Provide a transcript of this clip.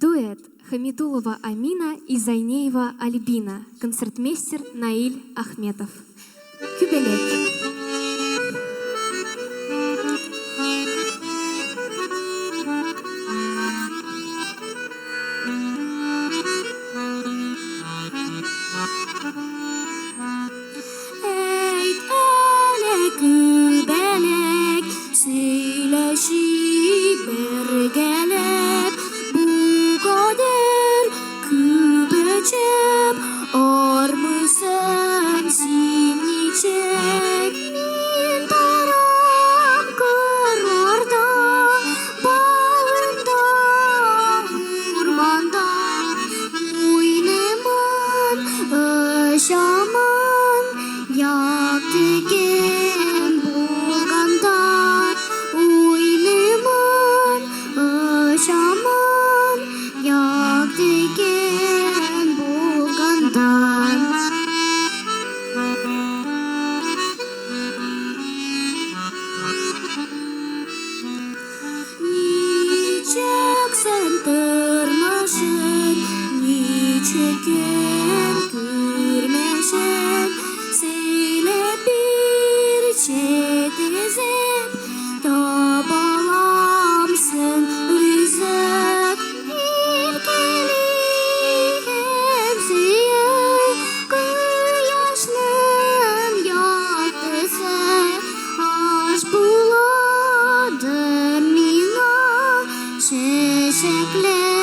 Дуэт Хамидулова Амина и Зайнеева Альбина. Концертмейстер Наиль Ахметов. Кубэлэк. Kubэлэк söyleşip bergelep bu kadar kübecep armısın sinecek min taram kırlarda bağında ormanda oynaman aşaman yaktı Çeken kürmeşen söyle bir çetezep tabalamsın rızık ilkeli hemsiye kıyaşnın yaktısı aş buladı mina çeşekler